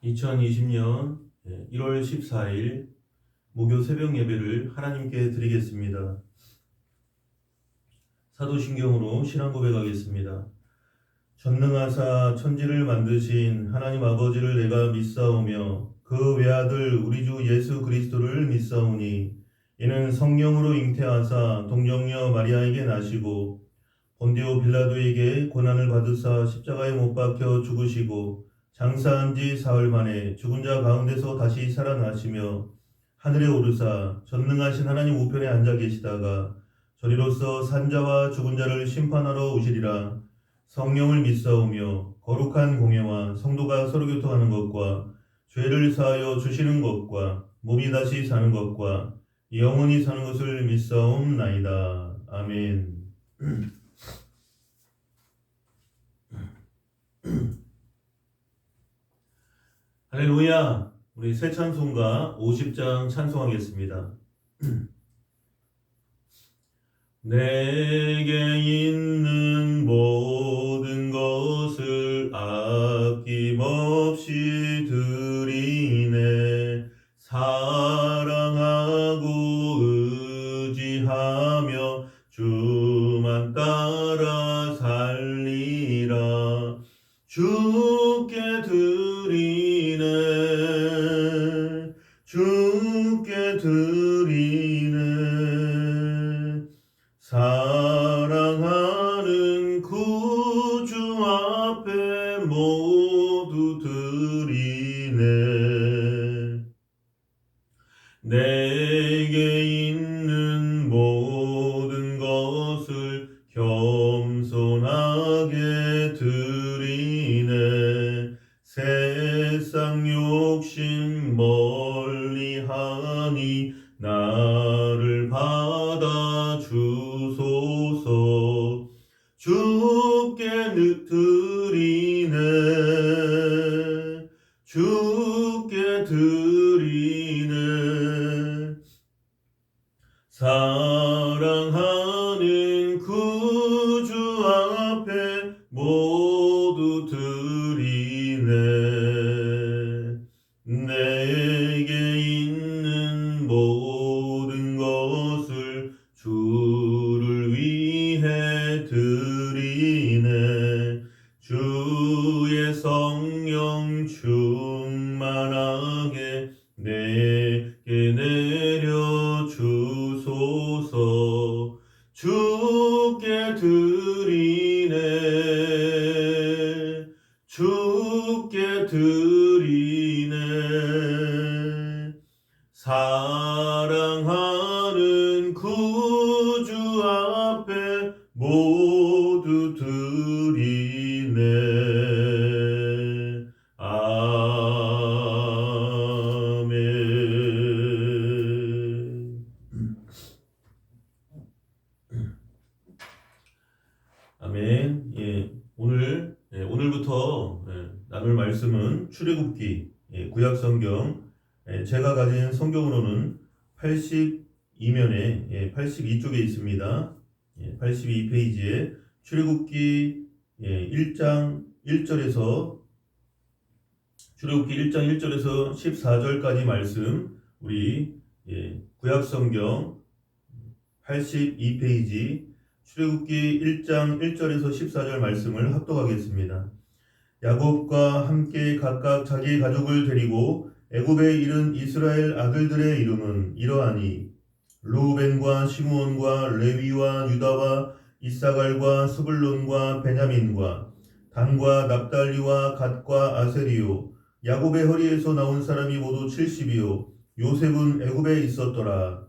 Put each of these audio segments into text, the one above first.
2020년 1월 14일 목요 새벽 예배를 하나님께 드리겠습니다. 사도신경으로 신앙 고백하겠습니다. 전능하사 천지를 만드신 하나님 아버지를 내가 믿사오며 그 외아들 우리 주 예수 그리스도를 믿사오니 이는 성령으로 잉태하사 동정녀 마리아에게 나시고 본디오 빌라도에게 고난을 받으사 십자가에 못 박혀 죽으시고 장사한 지 사흘 만에 죽은 자 가운데서 다시 살아나시며 하늘에 오르사 전능하신 하나님 우편에 앉아 계시다가 저리로서 산자와 죽은 자를 심판하러 오시리라. 성령을 믿사오며 거룩한 공예와 성도가 서로 교통하는 것과 죄를 사하여 주시는 것과 몸이 다시 사는 것과 영원히 사는 것을 믿사옵나이다. 아멘. 할렐루야. 우리 새 찬송가 50장 찬송하겠습니다. 내게 있는 모든 것을 아낌없이 드리네. 사랑하고 의지하며 주만 따라 살리라. 주께 드리네. 주께 드리네. 사랑하는 구주 앞에 모두 드리네. 내게 있는 모든 것을 겸손하게 드리네. 세상 욕심 멀리하니 나를 받아 주소서. 주께 드리네. 주께 드리네. 사랑하는 구주 앞에 모두 드리네. 내게 있는 모든 것을 주를 위해 드리네. 주의 성령 충만하게 내게 내려 주소서. 주께 드리네. 주께 드리네. 사랑하는 구주 앞에 모두 드리네. 아멘. 아멘. 오늘부터 나눌 말씀은 출애굽기 구약성경, 제가 가진 성경으로는 82면에 82쪽에 있습니다. 82페이지에 출애굽기 1장 1절에서 14절까지 말씀, 우리 구약성경 82페이지 출애굽기 1장 1절에서 14절 말씀을 합독하겠습니다. 야곱과 함께 각각 자기 가족을 데리고 애굽에 이른 이스라엘 아들들의 이름은 이러하니 르우벤과 시므온과 레위와 유다와 이사갈과 스불론과 베냐민과 단과 납달리와 갓과 아세리요. 야곱의 허리에서 나온 사람이 모두 70이요. 요셉은 애굽에 있었더라.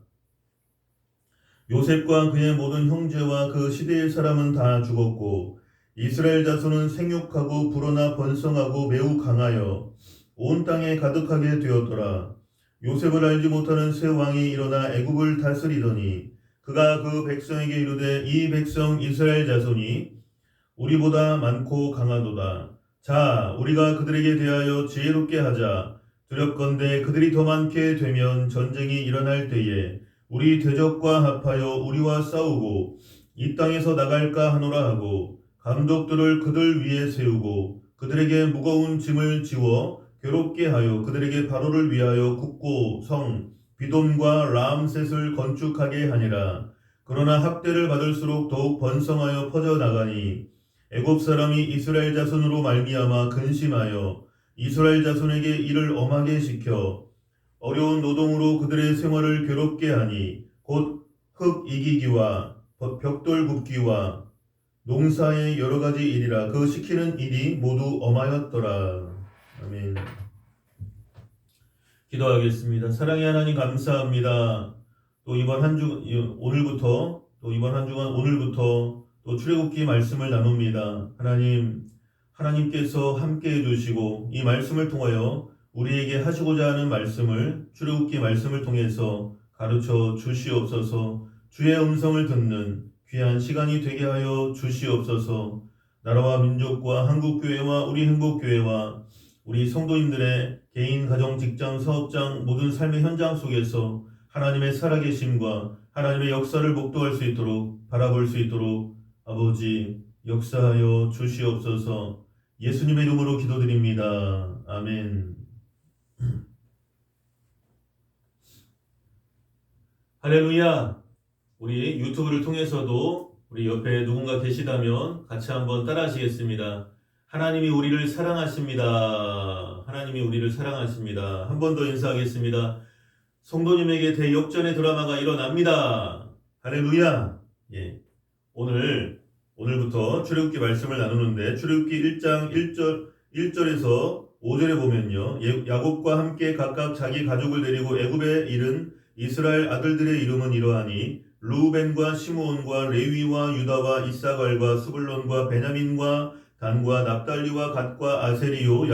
요셉과 그의 모든 형제와 그 시대의 사람은 다 죽었고 이스라엘 자손은 생육하고 불어나 번성하고 매우 강하여 온 땅에 가득하게 되었더라. 요셉을 알지 못하는 새 왕이 일어나 애굽을 다스리더니 그가 그 백성에게 이르되 이 백성 이스라엘 자손이 우리보다 많고 강하도다. 자, 우리가 그들에게 대하여 지혜롭게 하자. 두렵건대 그들이 더 많게 되면 전쟁이 일어날 때에 우리 대적과 합하여 우리와 싸우고 이 땅에서 나갈까 하노라 하고 감독들을 그들 위에 세우고 그들에게 무거운 짐을 지워 괴롭게 하여 그들에게 바로를 위하여 국고 성 비돔과 라암셋을 건축하게 하니라. 그러나 학대를 받을수록 더욱 번성하여 퍼져나가니 애굽 사람이 이스라엘 자손으로 말미암아 근심하여 이스라엘 자손에게 이를 엄하게 시켜 어려운 노동으로 그들의 생활을 괴롭게 하니 곧 흙 이기기와 벽돌 굽기와 농사의 여러 가지 일이라. 그 시키는 일이 모두 엄하였더라. 아멘. 기도하겠습니다. 사랑의 하나님 감사합니다. 또 이번 한 주 오늘부터 또 이번 한 주간 오늘부터 또 출애굽기 말씀을 나눕니다. 하나님께서 함께 해주시고 이 말씀을 통하여 우리에게 하시고자 하는 말씀을 출애굽기 말씀을 통해서 가르쳐 주시옵소서. 주의 음성을 듣는 귀한 시간이 되게 하여 주시옵소서. 나라와 민족과 한국교회와 우리 행복교회와 우리 성도님들의 개인, 가정, 직장, 사업장 모든 삶의 현장 속에서 하나님의 살아계심과 하나님의 역사를 목도할 수 있도록 바라볼 수 있도록 아버지 역사하여 주시옵소서. 예수님의 이름으로 기도드립니다. 아멘. 할렐루야. 우리 유튜브를 통해서도 우리 옆에 누군가 계시다면 같이 한번 따라 하시겠습니다. 하나님이 우리를 사랑하십니다. 하나님이 우리를 사랑하십니다. 한 번 더 인사하겠습니다. 성도님에게 대역전의 드라마가 일어납니다. 할렐루야. 예. 오늘부터 출애굽기 말씀을 나누는데 출애굽기 1장 1절에서 5절에 보면요. 야곱과 함께 각각 자기 가족을 데리고 애굽에 이른 이스라엘 아들들의 이름은 이러하니 루벤과 시므온과 레위와 유다와 이사갈과 스불론과 베냐민과 단과 납달리와 갓과 아세리요.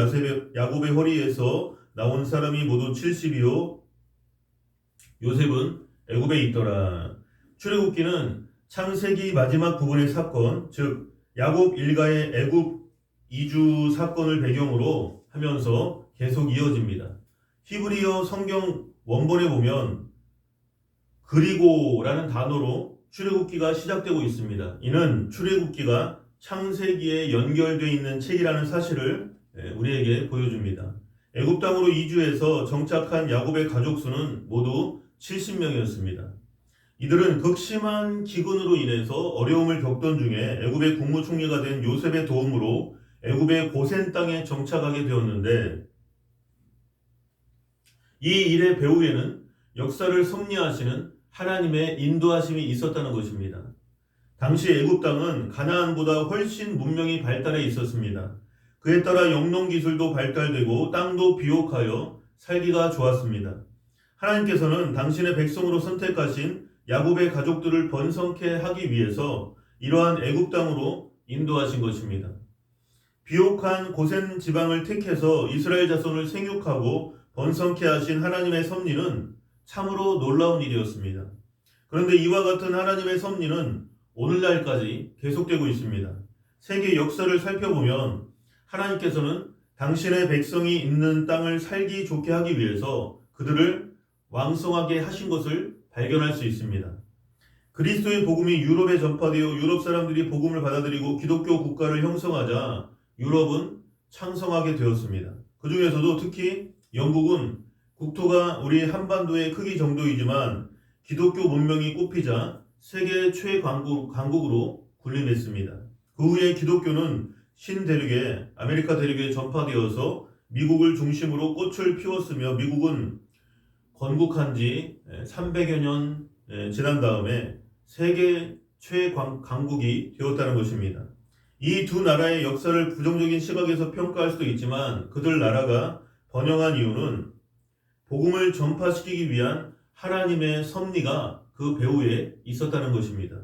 야곱의 허리에서 나온 사람이 모두 70이요. 요셉은 애굽에 있더라. 출애굽기는 창세기 마지막 부분의 사건, 즉 야곱 일가의 애굽 이주 사건을 배경으로 하면서 계속 이어집니다. 히브리어 성경 원본에 보면 그리고라는 단어로 출애굽기가 시작되고 있습니다. 이는 출애굽기가 창세기에 연결되어 있는 책이라는 사실을 우리에게 보여줍니다. 애굽 땅으로 이주해서 정착한 야곱의 가족 수는 모두 70명이었습니다. 이들은 극심한 기근으로 인해서 어려움을 겪던 중에 애굽의 국무총리가 된 요셉의 도움으로 애굽의 고센 땅에 정착하게 되었는데 이 일의 배후에는 역사를 섭리하시는 하나님의 인도하심이 있었다는 것입니다. 당시 애굽 땅은 가나안보다 훨씬 문명이 발달해 있었습니다. 그에 따라 영농 기술도 발달되고 땅도 비옥하여 살기가 좋았습니다. 하나님께서는 당신의 백성으로 선택하신 야곱의 가족들을 번성케 하기 위해서 이러한 애굽 땅으로 인도하신 것입니다. 비옥한 고센 지방을 택해서 이스라엘 자손을 생육하고 번성케 하신 하나님의 섭리는 참으로 놀라운 일이었습니다. 그런데 이와 같은 하나님의 섭리는 오늘날까지 계속되고 있습니다. 세계 역사를 살펴보면 하나님께서는 당신의 백성이 있는 땅을 살기 좋게 하기 위해서 그들을 왕성하게 하신 것을 발견할 수 있습니다. 그리스도의 복음이 유럽에 전파되어 유럽 사람들이 복음을 받아들이고 기독교 국가를 형성하자 유럽은 창성하게 되었습니다. 그 중에서도 특히 영국은 국토가 우리 한반도의 크기 정도이지만 기독교 문명이 꽃피자 세계 최강국으로 군림했습니다. 그 후에 기독교는 신대륙에 아메리카 대륙에 전파되어서 미국을 중심으로 꽃을 피웠으며 미국은 건국한 지 300여 년 지난 다음에 세계 최강국이 되었다는 것입니다. 이 두 나라의 역사를 부정적인 시각에서 평가할 수도 있지만 그들 나라가 번영한 이유는 복음을 전파시키기 위한 하나님의 섭리가 그 배후에 있었다는 것입니다.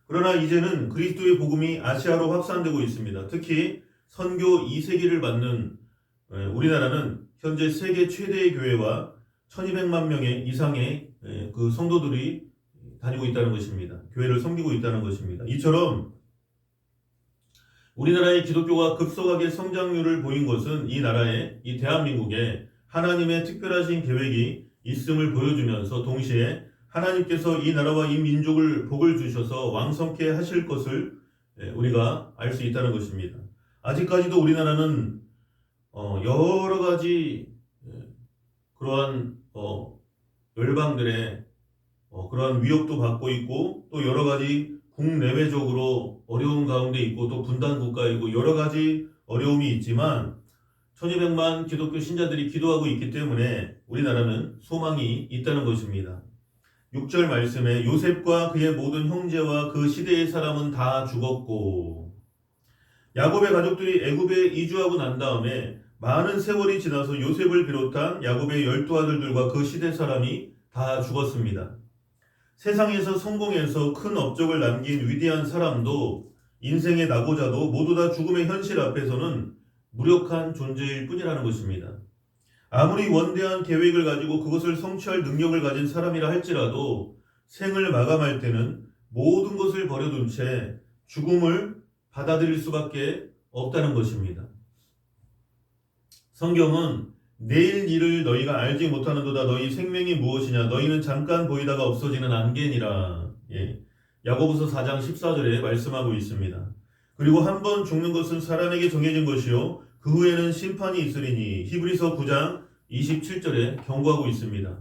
그러나 이제는 그리스도의 복음이 아시아로 확산되고 있습니다. 특히 선교 2세기를 맞는 우리나라는 현재 세계 최대의 교회와 1200만 명의 이상의 그 성도들이 다니고 있다는 것입니다. 교회를 섬기고 있다는 것입니다. 이처럼 우리나라의 기독교가 급속하게 성장률을 보인 것은 이 나라의 이 대한민국에 하나님의 특별하신 계획이 있음을 보여주면서 동시에 하나님께서 이 나라와 이 민족을 복을 주셔서 왕성케 하실 것을 우리가 알 수 있다는 것입니다. 아직까지도 우리나라는 여러 가지 그러한 열방들의 그러한 위협도 받고 있고 또 여러 가지 국내외적으로 어려운 가운데 있고 또 분단 국가이고 여러 가지 어려움이 있지만 1200만 기독교 신자들이 기도하고 있기 때문에 우리나라는 소망이 있다는 것입니다. 6절 말씀에 요셉과 그의 모든 형제와 그 시대의 사람은 다 죽었고 야곱의 가족들이 애굽에 이주하고 난 다음에 많은 세월이 지나서 요셉을 비롯한 야곱의 12아들들과 그 시대 사람이 다 죽었습니다. 세상에서 성공해서 큰 업적을 남긴 위대한 사람도 인생의 낙오자도 모두 다 죽음의 현실 앞에서는 무력한 존재일 뿐이라는 것입니다. 아무리 원대한 계획을 가지고 그것을 성취할 능력을 가진 사람이라 할지라도 생을 마감할 때는 모든 것을 버려둔 채 죽음을 받아들일 수밖에 없다는 것입니다. 성경은 내일 일을 너희가 알지 못하는도다. 너희 생명이 무엇이냐? 너희는 잠깐 보이다가 없어지는 안개니라. 야고보서 4장 14절에 말씀하고 있습니다. 그리고 한 번 죽는 것은 사람에게 정해진 것이요 그 후에는 심판이 있으리니 히브리서 9장 27절에 경고하고 있습니다.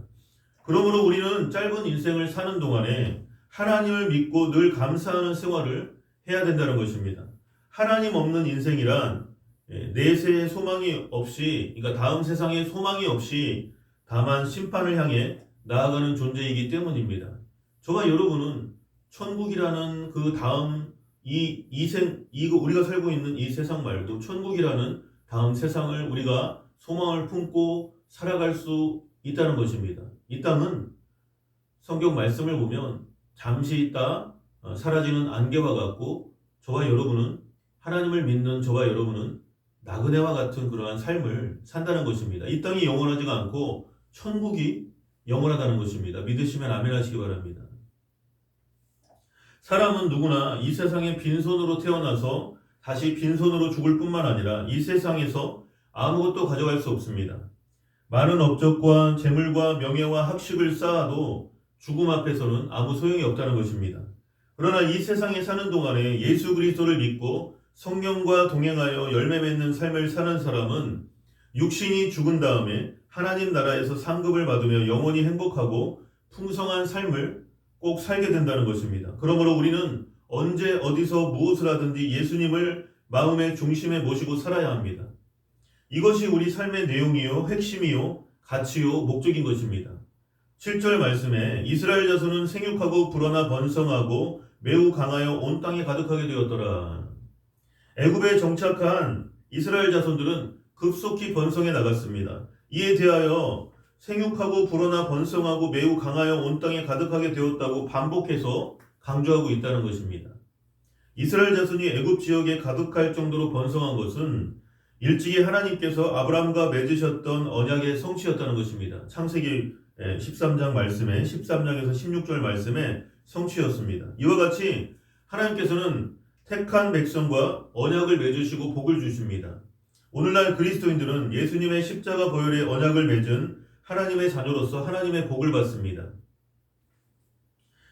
그러므로 우리는 짧은 인생을 사는 동안에 하나님을 믿고 늘 감사하는 생활을 해야 된다는 것입니다. 하나님 없는 인생이란 내세의 소망이 없이, 그러니까 다음 세상에 소망이 없이 다만 심판을 향해 나아가는 존재이기 때문입니다. 저와 여러분은 천국이라는 그 다음 우리가 살고 있는 이 세상 말고 천국이라는 다음 세상을 우리가 소망을 품고 살아갈 수 있다는 것입니다. 이 땅은 성경 말씀을 보면 잠시 있다 사라지는 안개와 같고 저와 여러분은 하나님을 믿는 저와 여러분은 나그네와 같은 그러한 삶을 산다는 것입니다. 이 땅이 영원하지가 않고 천국이 영원하다는 것입니다. 믿으시면 아멘 하시기 바랍니다. 사람은 누구나 이 세상에 빈손으로 태어나서 다시 빈손으로 죽을 뿐만 아니라 이 세상에서 아무것도 가져갈 수 없습니다. 많은 업적과 재물과 명예와 학식을 쌓아도 죽음 앞에서는 아무 소용이 없다는 것입니다. 그러나 이 세상에 사는 동안에 예수 그리스도를 믿고 성령과 동행하여 열매 맺는 삶을 사는 사람은 육신이 죽은 다음에 하나님 나라에서 상급을 받으며 영원히 행복하고 풍성한 삶을 꼭 살게 된다는 것입니다. 그러므로 우리는 언제 어디서 무엇을 하든지 예수님을 마음의 중심에 모시고 살아야 합니다. 이것이 우리 삶의 내용이요, 핵심이요, 가치요, 목적인 것입니다. 7절 말씀에 이스라엘 자손은 생육하고 불어나 번성하고 매우 강하여 온 땅에 가득하게 되었더라. 애굽에 정착한 이스라엘 자손들은 급속히 번성해 나갔습니다. 이에 대하여 생육하고 불어나 번성하고 매우 강하여 온 땅에 가득하게 되었다고 반복해서 강조하고 있다는 것입니다. 이스라엘 자손이 애굽 지역에 가득할 정도로 번성한 것은 일찍이 하나님께서 아브라함과 맺으셨던 언약의 성취였다는 것입니다. 창세기 13장 말씀에 13장에서 16절 말씀에 성취였습니다. 이와 같이 하나님께서는 택한 백성과 언약을 맺으시고 복을 주십니다. 오늘날 그리스도인들은 예수님의 십자가 보혈의 언약을 맺은 하나님의 자녀로서 하나님의 복을 받습니다.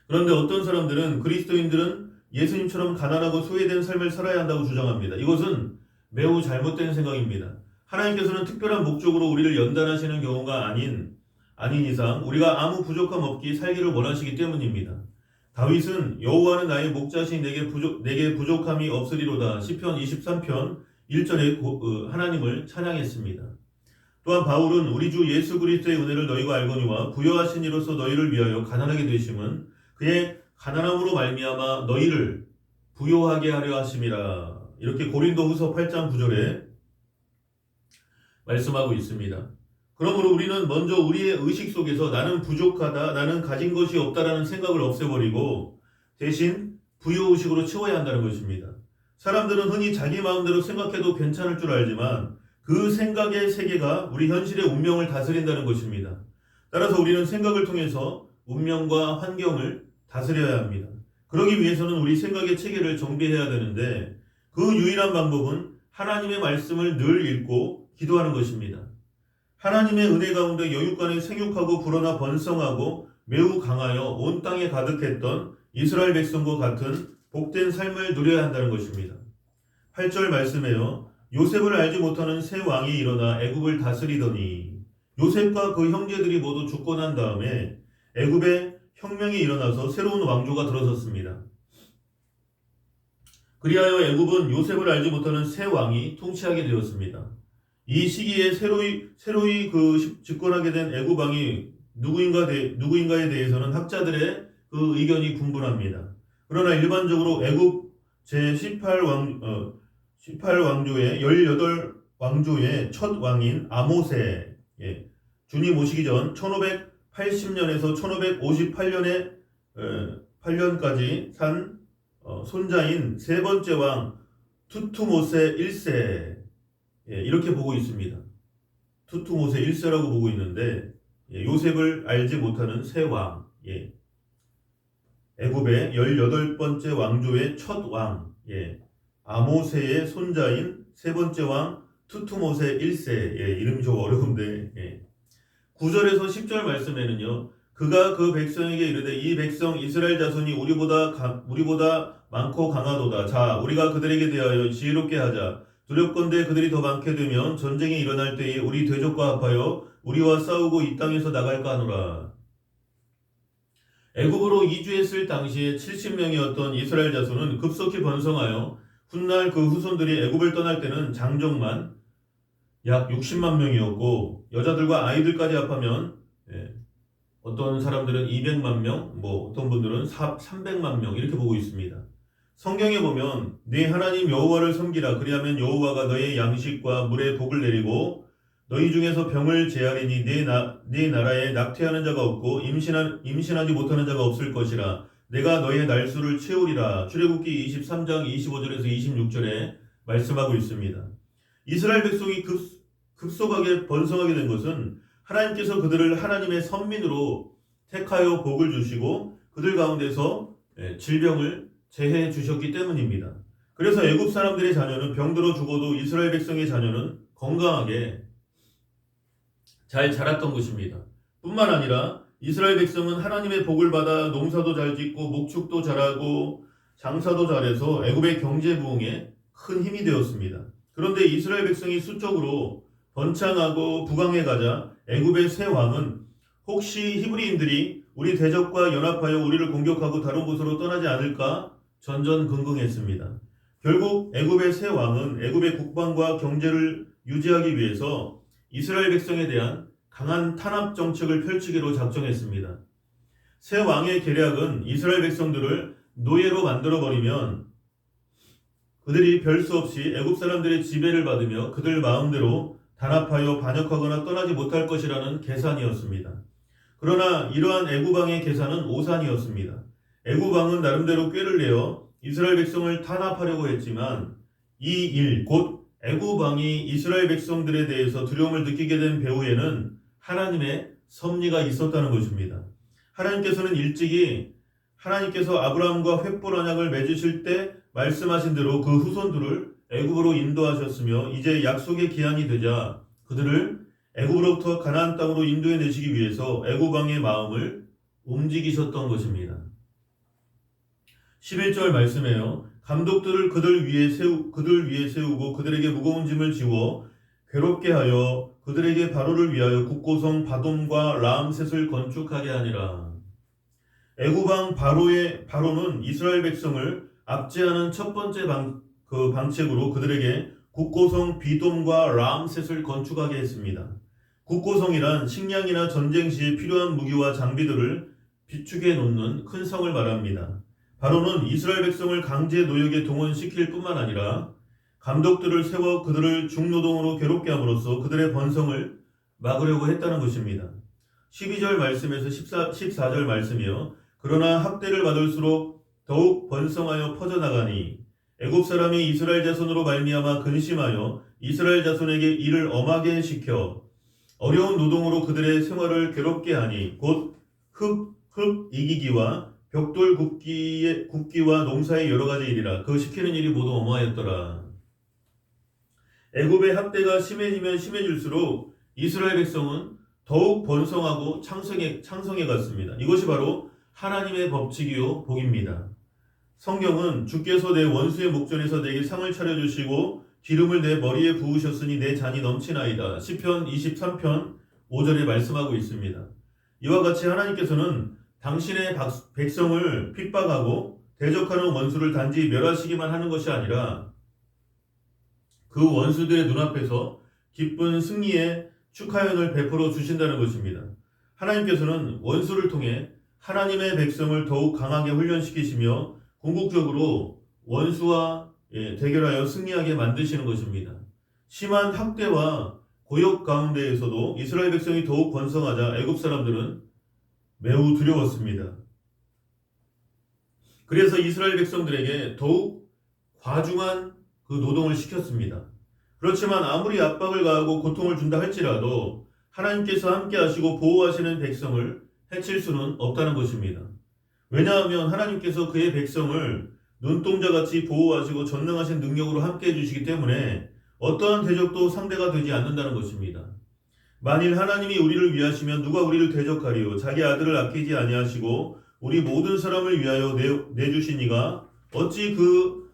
그런데 어떤 사람들은 그리스도인들은 예수님처럼 가난하고 소외된 삶을 살아야 한다고 주장합니다. 이것은 매우 잘못된 생각입니다. 하나님께서는 특별한 목적으로 우리를 연단하시는 경우가 아닌 이상 우리가 아무 부족함 없기 살기를 원하시기 때문입니다. 다윗은 여호와는 나의 목자시니 내게 부족함이 없으리로다. 시편 23편 1절에 하나님을 찬양했습니다. 또한 바울은 우리 주 예수 그리스도의 은혜를 너희가 알거니와 부여하신 이로써 너희를 위하여 가난하게 되심은 그의 가난함으로 말미암아 너희를 부요하게 하려 하심이라. 이렇게 고린도후서 8장 9절에 말씀하고 있습니다. 그러므로 우리는 먼저 우리의 의식 속에서 나는 부족하다, 나는 가진 것이 없다라는 생각을 없애버리고 대신 부요의식으로 채워야 한다는 것입니다. 사람들은 흔히 자기 마음대로 생각해도 괜찮을 줄 알지만 그 생각의 세계가 우리 현실의 운명을 다스린다는 것입니다. 따라서 우리는 생각을 통해서 운명과 환경을 다스려야 합니다. 그러기 위해서는 우리 생각의 체계를 정비해야 되는데 그 유일한 방법은 하나님의 말씀을 늘 읽고 기도하는 것입니다. 하나님의 은혜 가운데 여육간에 생육하고 불어나 번성하고 매우 강하여 온 땅에 가득했던 이스라엘 백성과 같은 복된 삶을 누려야 한다는 것입니다. 8절 말씀에요. 요셉을 알지 못하는 새 왕이 일어나 애굽을 다스리더니 요셉과 그 형제들이 모두 죽고 난 다음에 애굽에 혁명이 일어나서 새로운 왕조가 들어섰습니다. 그리하여 애굽은 요셉을 알지 못하는 새 왕이 통치하게 되었습니다. 이 시기에 새로이 집권하게 된 애굽 왕이 누구인가에 대해서는 학자들의 그 의견이 분분합니다. 그러나 일반적으로 애굽 제18왕조의 18왕조의 첫 왕인 아모세, 주님 오시기 전 1580년에서 1558년까지 산 손자인 세 번째 왕 투투모세 1세, 이렇게 보고 있습니다. 투투모세 1세라고 보고 있는데, 요셉을 알지 못하는 새 왕, 애굽의 18번째 왕조의 첫 왕, 아모세의 손자인 세 번째 왕 투투모세 1세, 이름이 좀 어려운데, 9절에서 10절 말씀에는요, 그가 그 백성에게 이르되 이 백성 이스라엘 자손이 우리보다 많고 강하도다. 자, 우리가 그들에게 대하여 지혜롭게 하자. 두렵건대 그들이 더 많게 되면 전쟁이 일어날 때에 우리 대적과 합하여 우리와 싸우고 이 땅에서 나갈까 하노라. 애굽으로 이주했을 당시에 70명이었던 이스라엘 자손은 급속히 번성하여 훗날 그 후손들이 애굽을 떠날 때는 장정만 약 60만 명이었고 여자들과 아이들까지 합하면 어떤 사람들은 200만 명, 어떤 분들은 300만 명 이렇게 보고 있습니다. 성경에 보면 네 하나님 여호와를 섬기라. 그리하면 여호와가 너의 양식과 물에 복을 내리고 너희 중에서 병을 제하리니 네 나라에 낙태하는 자가 없고 임신하지 못하는 자가 없을 것이라. 내가 너의 날수를 채우리라. 출애굽기 23장 25절에서 26절에 말씀하고 있습니다. 이스라엘 백성이 급속하게 번성하게 된 것은 하나님께서 그들을 하나님의 선민으로 택하여 복을 주시고 그들 가운데서 질병을 제해 주셨기 때문입니다. 그래서 애굽 사람들의 자녀는 병들어 죽어도 이스라엘 백성의 자녀는 건강하게 잘 자랐던 것입니다. 뿐만 아니라 이스라엘 백성은 하나님의 복을 받아 농사도 잘 짓고 목축도 잘하고 장사도 잘해서 애굽의 경제 부흥에 큰 힘이 되었습니다. 그런데 이스라엘 백성이 수적으로 번창하고 부강해 가자 애굽의 새 왕은 혹시 히브리인들이 우리 대적과 연합하여 우리를 공격하고 다른 곳으로 떠나지 않을까 전전긍긍했습니다. 결국 애굽의 새 왕은 애굽의 국방과 경제를 유지하기 위해서 이스라엘 백성에 대한 강한 탄압 정책을 펼치기로 작정했습니다. 새 왕의 계략은 이스라엘 백성들을 노예로 만들어버리면 그들이 별 수 없이 애굽 사람들의 지배를 받으며 그들 마음대로 단합하여 반역하거나 떠나지 못할 것이라는 계산이었습니다. 그러나 이러한 애굽 왕의 계산은 오산이었습니다. 애굽 왕은 나름대로 꾀를 내어 이스라엘 백성을 탄압하려고 했지만 이 일, 곧 애굽 왕이 이스라엘 백성들에 대해서 두려움을 느끼게 된 배후에는 하나님의 섭리가 있었다는 것입니다. 하나님께서는 일찍이 하나님께서 아브라함과 횃불 언약을 맺으실 때 말씀하신 대로 그 후손들을 애굽으로 인도하셨으며 이제 약속의 기한이 되자 그들을 애굽으로부터 가나안 땅으로 인도해 내시기 위해서 애굽 왕의 마음을 움직이셨던 것입니다. 11절 말씀에요. 감독들을 그들 위에 세우고 그들에게 무거운 짐을 지워 괴롭게 하여 그들에게 바로를 위하여 국고성 바돔과 라암셋을 건축하게 하니라. 애굽 왕 바로는 이스라엘 백성을 압제하는 첫 번째 방책으로 그들에게 국고성 비돔과 라암셋을 건축하게 했습니다. 국고성이란 식량이나 전쟁 시에 필요한 무기와 장비들을 비축해 놓는 큰 성을 말합니다. 바로는 이스라엘 백성을 강제 노역에 동원시킬 뿐만 아니라 감독들을 세워 그들을 중노동으로 괴롭게 함으로써 그들의 번성을 막으려고 했다는 것입니다. 12절 말씀에서 14절 말씀이요. 그러나 학대를 받을수록 더욱 번성하여 퍼져나가니 애굽 사람이 이스라엘 자손으로 말미암아 근심하여 이스라엘 자손에게 일을 엄하게 시켜 어려운 노동으로 그들의 생활을 괴롭게 하니 곧 흙 이기기와 벽돌 굽기와 농사의 여러 가지 일이라. 그 시키는 일이 모두 어마하였더라. 애굽의 학대가 심해지면 심해질수록 이스라엘 백성은 더욱 번성하고 창성해 갔습니다. 이것이 바로 하나님의 법칙이요 복입니다. 성경은 주께서 내 원수의 목전에서 내게 상을 차려주시고 기름을 내 머리에 부으셨으니 내 잔이 넘치나이다. 시편 23편 5절에 말씀하고 있습니다. 이와 같이 하나님께서는 당신의 백성을 핍박하고 대적하는 원수를 단지 멸하시기만 하는 것이 아니라 그 원수들의 눈앞에서 기쁜 승리의 축하연을 베풀어 주신다는 것입니다. 하나님께서는 원수를 통해 하나님의 백성을 더욱 강하게 훈련시키시며 궁극적으로 원수와 대결하여 승리하게 만드시는 것입니다. 심한 학대와 고역 가운데에서도 이스라엘 백성이 더욱 번성하자 애굽 사람들은 매우 두려웠습니다. 그래서 이스라엘 백성들에게 더욱 과중한 그 노동을 시켰습니다. 그렇지만 아무리 압박을 가하고 고통을 준다 할지라도 하나님께서 함께 하시고 보호하시는 백성을 해칠 수는 없다는 것입니다. 왜냐하면 하나님께서 그의 백성을 눈동자같이 보호하시고 전능하신 능력으로 함께 해주시기 때문에 어떠한 대적도 상대가 되지 않는다는 것입니다. 만일 하나님이 우리를 위하시면 누가 우리를 대적하리요? 자기 아들을 아끼지 아니하시고 우리 모든 사람을 위하여 내주신 이가 어찌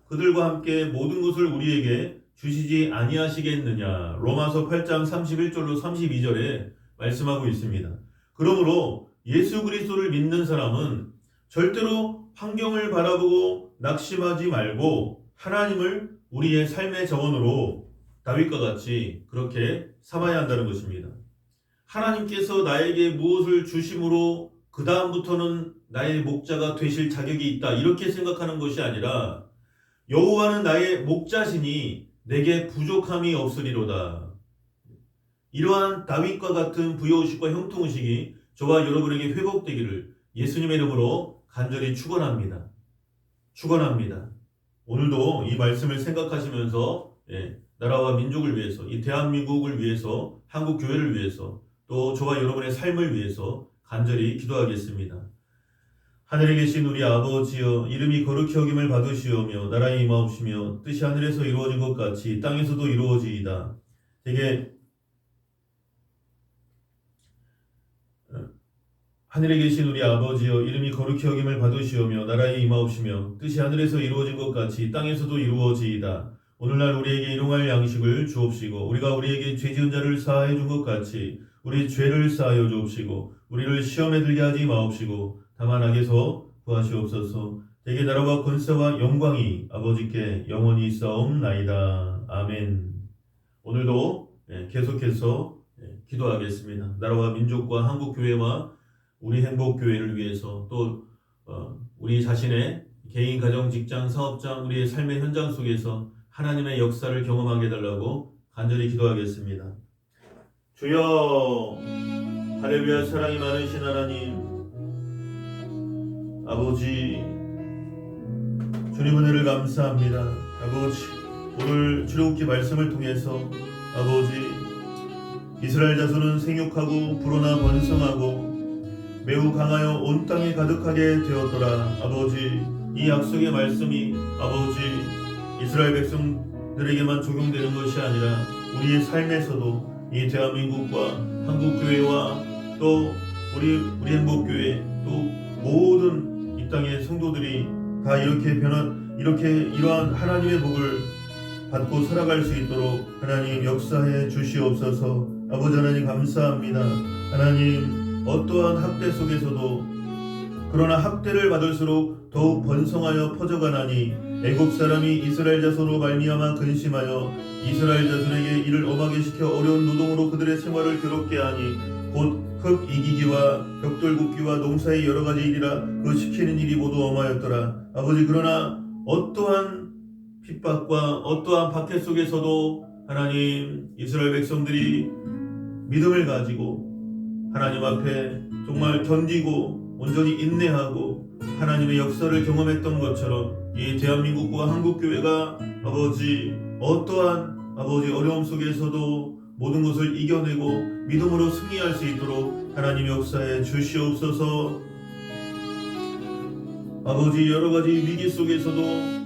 그들과 함께 모든 것을 우리에게 주시지 아니하시겠느냐. 로마서 8장 31절로 32절에 말씀하고 있습니다. 그러므로 예수 그리스도를 믿는 사람은 절대로 환경을 바라보고 낙심하지 말고 하나님을 우리의 삶의 자원으로 다윗과 같이 그렇게 삼아야 한다는 것입니다. 하나님께서 나에게 무엇을 주심으로 그 다음부터는 나의 목자가 되실 자격이 있다 이렇게 생각하는 것이 아니라 여호와는 나의 목자시니 내게 부족함이 없으리로다. 이러한 다윗과 같은 부여의식과 형통의식이 저와 여러분에게 회복되기를 예수님의 이름으로 간절히 축원합니다. 오늘도 이 말씀을 생각하시면서 나라와 민족을 위해서, 이 대한민국을 위해서, 한국 교회를 위해서, 또 저와 여러분의 삶을 위해서 간절히 기도하겠습니다. 하늘에 계신 우리 아버지여, 이름이 거룩히 여김을 받으시오며 나라에 임하옵시며 뜻이 하늘에서 이루어진 것 같이 땅에서도 이루어지이다. 하늘에 계신 우리 아버지여, 이름이 거룩히 여김을 받으시오며 나라에 임하옵시며 뜻이 하늘에서 이루어진 것 같이 땅에서도 이루어지이다. 오늘날 우리에게 일용할 양식을 주옵시고 우리가 우리에게 죄지은 자를 사하여 준 것 같이 우리 죄를 사하여 주옵시고 우리를 시험에 들게 하지 마옵시고 다만 악에서 구하시옵소서. 대개 나라와 권세와 영광이 아버지께 영원히 있사옵나이다. 아멘. 오늘도 계속해서 기도하겠습니다. 나라와 민족과 한국교회와 우리 행복교회를 위해서 또 우리 자신의 개인, 가정, 직장, 사업장, 우리의 삶의 현장 속에서 하나님의 역사를 경험하게 해달라고 간절히 기도하겠습니다. 주여, 할렐루야. 사랑이 많으신 하나님 아버지, 주님 은혜를 감사합니다. 아버지, 오늘 출애굽기 말씀을 통해서 아버지, 이스라엘 자손은 생육하고 불어나 번성하고 매우 강하여 온 땅에 가득하게 되었더라. 아버지, 이 약속의 말씀이 아버지 이스라엘 백성들에게만 적용되는 것이 아니라 우리의 삶에서도 이 대한민국과 한국교회와 또 우리 행복교회 또 모든 이 땅의 성도들이 다 이러한 하나님의 복을 받고 살아갈 수 있도록 하나님 역사해 주시옵소서. 아버지 하나님 감사합니다. 하나님, 어떠한 학대 속에서도 그러나 학대를 받을수록 더욱 번성하여 퍼져가나니 애굽 사람이 이스라엘 자손으로 말미암아 근심하여 이스라엘 자손에게 이를 엄하게 시켜 어려운 노동으로 그들의 생활을 괴롭게 하니 곧 흙 이기기와 벽돌 굽기와 농사의 여러 가지 일이라 그 시키는 일이 모두 엄하였더라. 아버지, 그러나 어떠한 핍박과 어떠한 박해 속에서도 하나님 이스라엘 백성들이 믿음을 가지고 하나님 앞에 정말 견디고 온전히 인내하고 하나님의 역사를 경험했던 것처럼 이 대한민국과 한국교회가 아버지 어떠한 아버지 어려움 속에서도 모든 것을 이겨내고 믿음으로 승리할 수 있도록 하나님 역사에 주시옵소서. 아버지, 여러가지 위기 속에서도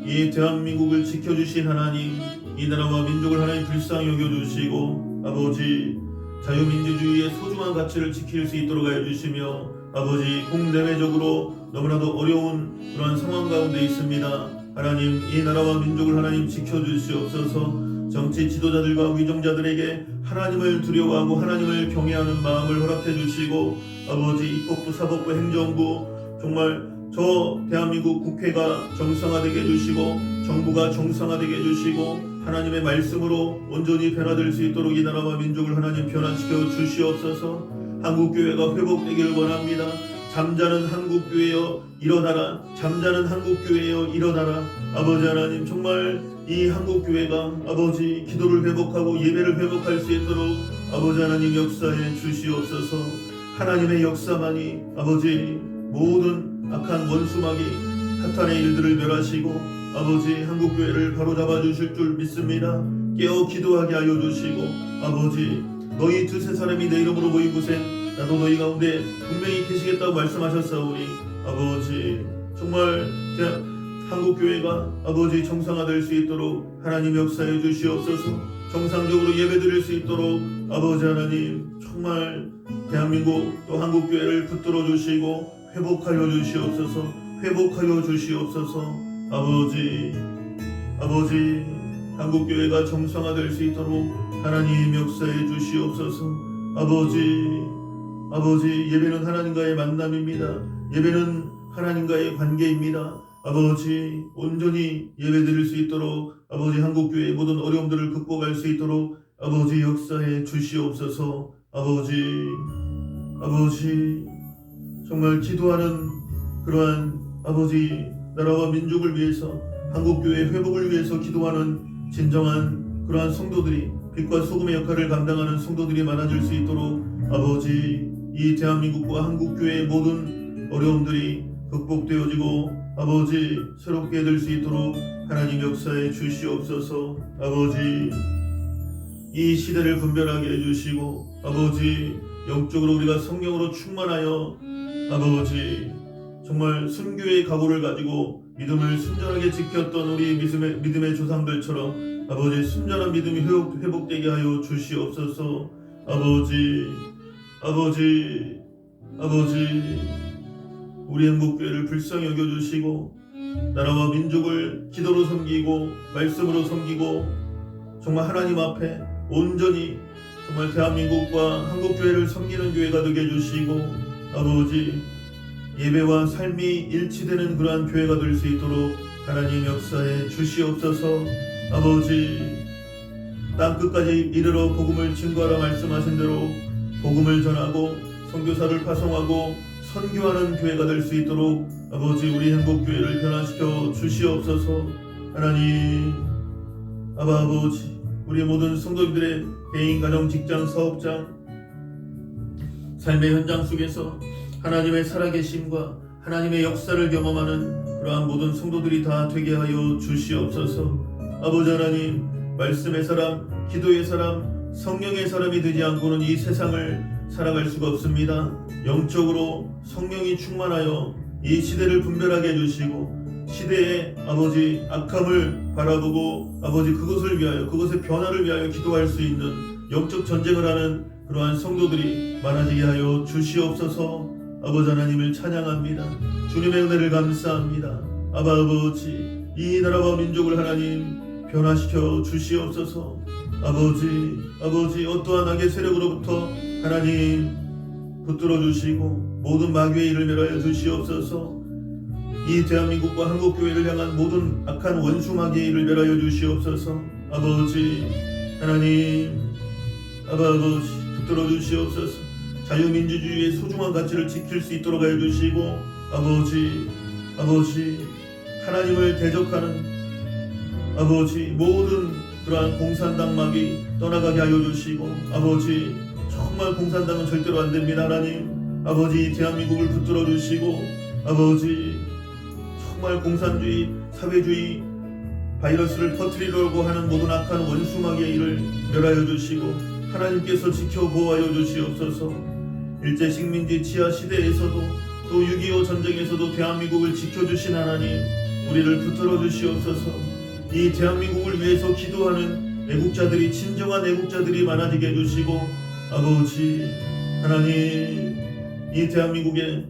이 대한민국을 지켜주신 하나님, 이 나라와 민족을 하나님 불쌍히 여겨주시고 아버지 자유민주주의의 소중한 가치를 지킬 수 있도록 해주시며 아버지 국내외적으로 너무나도 어려운 그런 상황 가운데 있습니다. 하나님, 이 나라와 민족을 하나님 지켜주시옵소서. 정치 지도자들과 위정자들에게 하나님을 두려워하고 하나님을 경외하는 마음을 허락해 주시고 아버지 입법부, 사법부, 행정부 정말 저 대한민국 국회가 정상화되게 해주시고 정부가 정상화되게 해주시고 하나님의 말씀으로 온전히 변화될 수 있도록 이 나라와 민족을 하나님 변화시켜 주시옵소서. 한국교회가 회복되기를 원합니다. 잠자는 한국교회여 일어나라. 잠자는 한국교회여 일어나라. 아버지 하나님 정말 이 한국교회가 아버지 기도를 회복하고 예배를 회복할 수 있도록 아버지 하나님 역사해 주시옵소서. 하나님의 역사만이 아버지 모든 악한 원수마귀 사탄의 일들을 멸하시고 아버지 한국교회를 바로잡아 주실 줄 믿습니다. 깨어 기도하게 하여 주시고 아버지 너희 두세 사람이 내 이름으로 모인 곳엔 나도 너희 가운데 분명히 계시겠다고 말씀하셨사오니 아버지 정말 한국교회가 아버지 정상화될 수 있도록 하나님 역사해 주시옵소서. 정상적으로 예배드릴 수 있도록 아버지 하나님 정말 대한민국 또 한국교회를 붙들어 주시고 회복하여 주시옵소서. 회복하여 주시옵소서. 아버지 한국교회가 정상화될 수 있도록 하나님 역사해 주시옵소서. 아버지 예배는 하나님과의 만남입니다. 예배는 하나님과의 관계입니다. 아버지 온전히 예배드릴 수 있도록 아버지 한국교회의 모든 어려움들을 극복할 수 있도록 아버지 역사해 주시옵소서. 아버지 정말 기도하는 그러한 아버지 나라와 민족을 위해서 한국교회 회복을 위해서 기도하는 진정한 그러한 성도들이 빛과 소금의 역할을 감당하는 성도들이 많아질 수 있도록 아버지 이 대한민국과 한국교회의 모든 어려움들이 극복되어지고 아버지 새롭게 될 수 있도록 하나님 역사해 주시옵소서. 아버지 이 시대를 분별하게 해주시고 아버지 영적으로 우리가 성령으로 충만하여 아버지 정말 순교의 각오를 가지고 믿음을 순전하게 지켰던 우리 믿음의 조상들처럼 아버지 순전한 믿음이 회복되게 하여 주시옵소서. 아버지 우리 한국교회를 불쌍히 여겨주시고 나라와 민족을 기도로 섬기고 말씀으로 섬기고 정말 하나님 앞에 온전히 정말 대한민국과 한국교회를 섬기는 교회가 되게 해주시고 아버지 예배와 삶이 일치되는 그러한 교회가 될 수 있도록 하나님 역사해 주시옵소서. 아버지 땅끝까지 이르러 복음을 증거하라 말씀하신 대로 복음을 전하고 선교사를 파송하고 선교하는 교회가 될 수 있도록 아버지 우리 한국교회를 변화시켜 주시옵소서. 하나님 아버지 우리 모든 성도들의 개인, 가정, 직장, 사업장 삶의 현장 속에서 하나님의 살아계심과 하나님의 역사를 경험하는 그러한 모든 성도들이 다 되게 하여 주시옵소서. 아버지 하나님 말씀의 사람, 기도의 사람, 성령의 사람이 되지 않고는 이 세상을 살아갈 수가 없습니다. 영적으로 성령이 충만하여 이 시대를 분별하게 해주시고 시대의 아버지 악함을 바라보고 아버지 그것을 위하여 그것의 변화를 위하여 기도할 수 있는 영적 전쟁을 하는 그러한 성도들이 많아지게 하여 주시옵소서. 아버지 하나님을 찬양합니다. 주님의 은혜를 감사합니다. 아버지 이 나라와 민족을 하나님 변화시켜 주시옵소서. 아버지 어떠한 악의 세력으로부터 하나님 붙들어 주시고 모든 마귀의 일을 멸하여 주시옵소서. 이 대한민국과 한국교회를 향한 모든 악한 원수 마귀의 일을 멸하여 주시옵소서. 아버지 하나님 아버지 붙들어 주시옵소서. 자유민주주의의 소중한 가치를 지킬 수 있도록 해주시고 아버지 하나님을 대적하는 아버지 모든 그러한 공산당 마귀 떠나가게 하여 주시고 아버지 정말 공산당은 절대로 안 됩니다. 하나님 아버지 대한민국을 붙들어 주시고 아버지 정말 공산주의 사회주의 바이러스를 터뜨리려고 하는 모든 악한 원수 마귀의 일을 멸하여 주시고 하나님께서 지켜 보호하여 주시옵소서. 일제 식민지 지하 시대에서도 또 6.25 전쟁에서도 대한민국을 지켜주신 하나님 우리를 붙들어 주시옵소서. 이 대한민국을 위해서 기도하는 애국자들이 진정한 애국자들이 많아지게 해주시고 아버지 하나님 이 대한민국의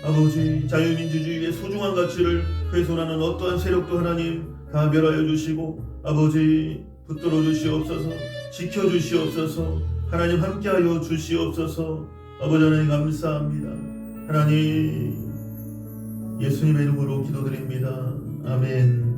아버지 자유민주주의의 소중한 가치를 훼손하는 어떠한 세력도 하나님 다 멸하여 주시고 아버지 붙들어 주시옵소서. 지켜 주시옵소서. 하나님 함께하여 주시옵소서. 아버지 하나님 감사합니다. 하나님 예수님의 이름으로 기도드립니다. 아멘.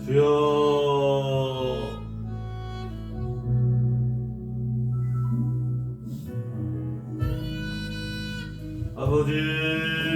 주여 아버지